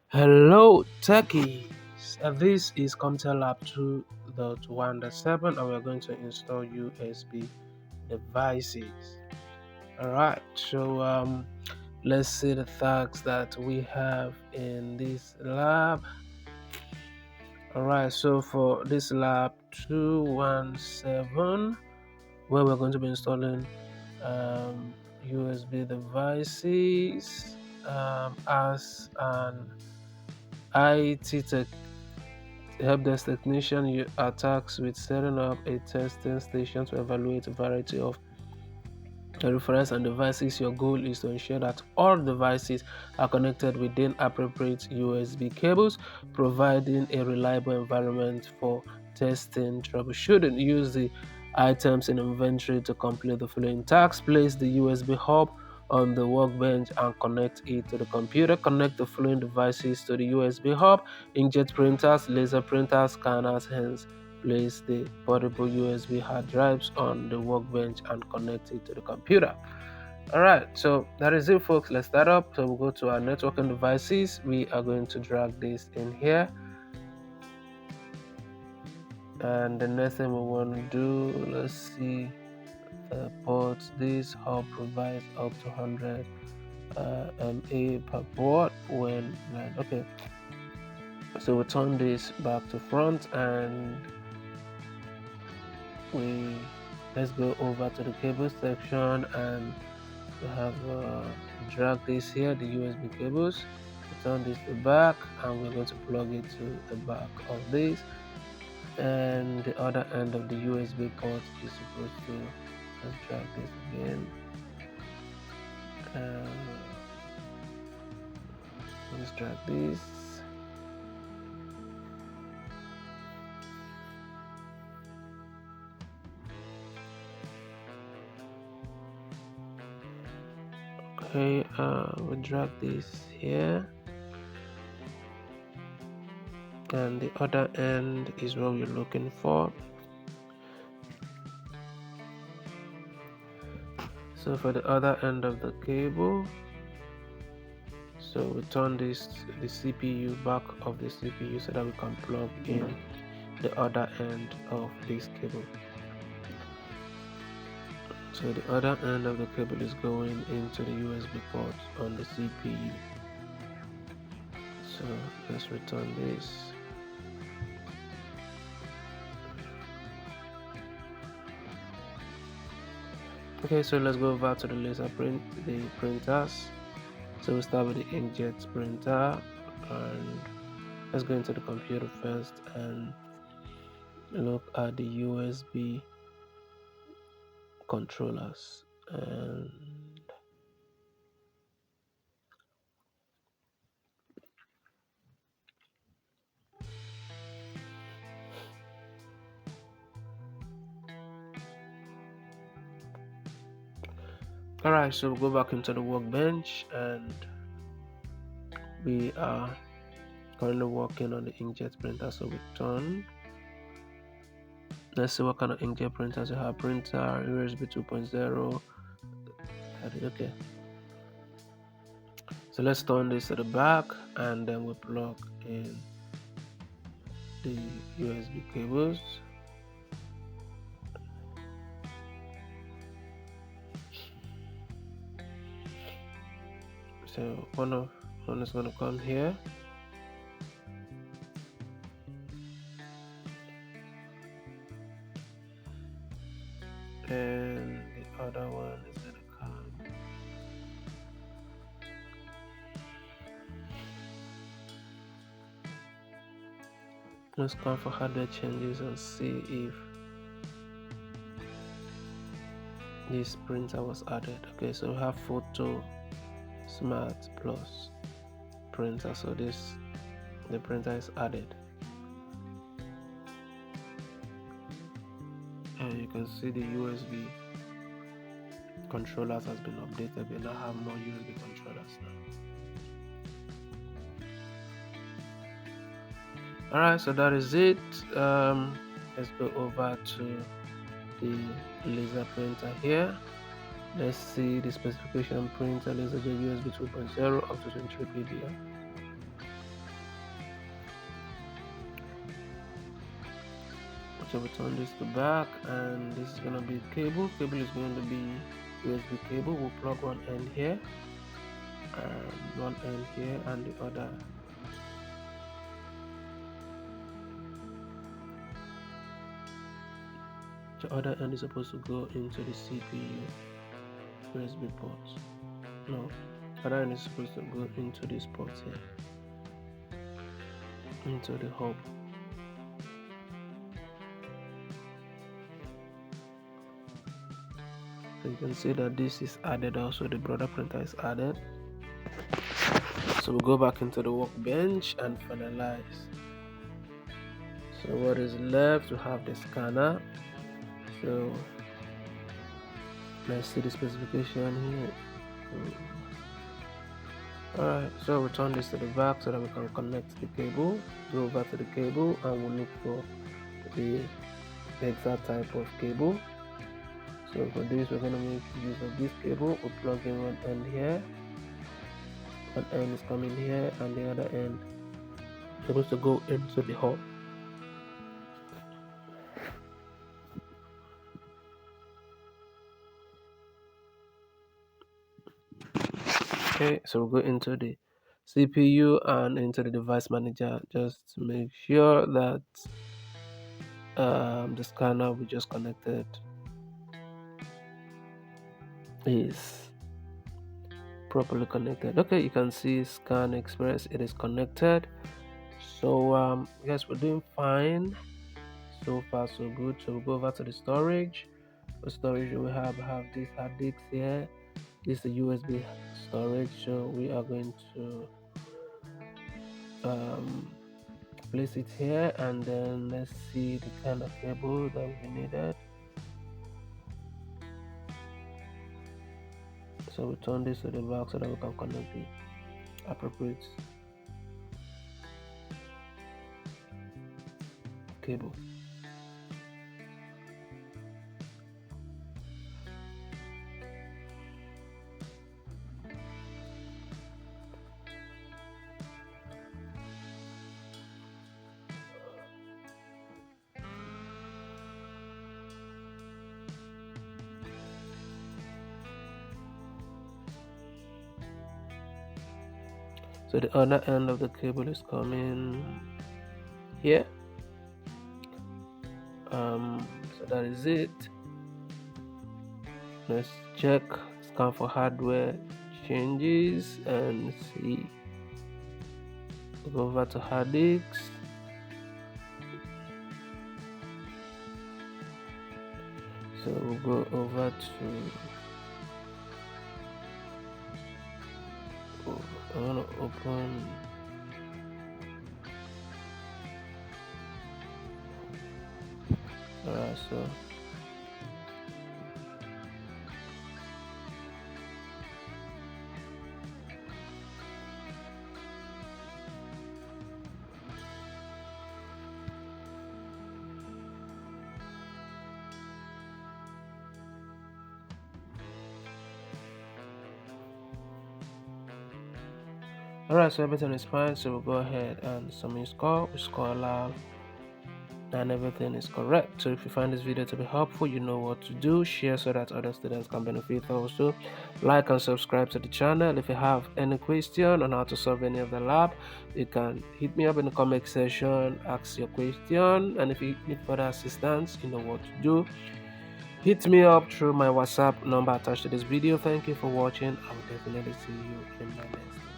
Hello, techies. This is Comtel Lab 2.1.7 and we're going to install USB devices. Alright, so let's see the tags that we have in this lab. Alright, so for this lab 217, where we're going to be installing USB devices as an IT help desk technician attacks with setting up a testing station to evaluate a variety of reference and devices. Your goal is to ensure that all devices are connected within appropriate USB cables, providing a reliable environment for testing. Troubleshooting: use the items in inventory to complete the following tasks. Place the USB hub on the workbench and connect it to the computer. Connect the following devices to the USB hub: inkjet printers, laser printers, scanners. Hence, place the portable USB hard drives on the workbench and connect it to the computer. Alright, so that is it, folks. Let's start up. So we'll go to our networking devices. We are going to drag this in here. And the next thing we want to do, let's see the ports. This hub provides up to 100 MA per port when ran. Okay, so we turn this back to front and let's go over to the cable section and we have drag this here, the USB cables. We turn this to back and we're going to plug it to the back of this, and the other end of the USB port is supposed to, let's drag this again. Let's drag this. Okay, we drag this here, and the other end is what we're looking for. So for the other end of the cable, so we turn the CPU back of the CPU so that we can plug in the other end of this cable. So the other end of the cable is going into the USB port on the CPU. So let's return this. Okay, so let's go over to the the printers. So we start with the inkjet printer, and let's go into the computer first and look at the USB controllers. And alright, so we'll go back into the workbench and we are currently working on the inkjet printer. So we turn. Let's see what kind of inkjet printers you have. Printer USB 2.0. Okay, so let's turn this to the back and then we plug in the USB cables. So one is going to come here, and the other one is going to come. Let's come for hardware changes and see if this printer was added. Okay, so we have Photo Smart Plus printer. So the printer is added, and you can see the USB controllers has been updated. We now have more USB controllers now. Alright, so that is it. Let's go over to the laser printer here. Let's see the specification. Printer laser jet USB 2.0 up to 23 PBI. So we turn this to back, and this is gonna be cable. Cable is going to be USB cable. We'll plug one end here, and one end here, and the other. The other end is supposed to go into the CPU USB port. No, the other end is supposed to go into this port here, into the hub. So you can see that this is added also, the brother printer is added. So we'll go back into the workbench and finalize. So what is left, we have the scanner. So let's see the specification here. Alright, so return this to the back so that we can connect the cable. Go over to the cable and we'll look for the exact type of cable. So for this, we're going to make use of this cable. We'll plug in one end here. One end is coming here, and the other end is supposed to go into the hub. Okay, so we'll go into the CPU and into the device manager just to make sure that the scanner we just connected is properly connected. Okay, you can see Scan Express, it is connected. So yes, we're doing fine so far, so good. So we'll go over to the storage. For storage, we have this hard disk here. This is the USB storage, so we are going to place it here, and then let's see the kind of cable that we needed. So we turn this to the back so that we can connect the appropriate cable. So the other end of the cable is coming here. So that is it. Let's check, scan for hardware changes and see. We'll go over to hard disks. So we'll go over to, I want to open alright, so alright, so everything is fine. So we'll go ahead and submit score. We score loud and everything is correct. So if you find this video to be helpful, you know what to do. Share so that other students can benefit also. Like and subscribe to the channel. If you have any question on how to solve any of the lab, you can hit me up in the comment section, ask your question, and if you need further assistance, you know what to do. Hit me up through my WhatsApp number attached to this video. Thank you for watching. I will definitely see you in my next video.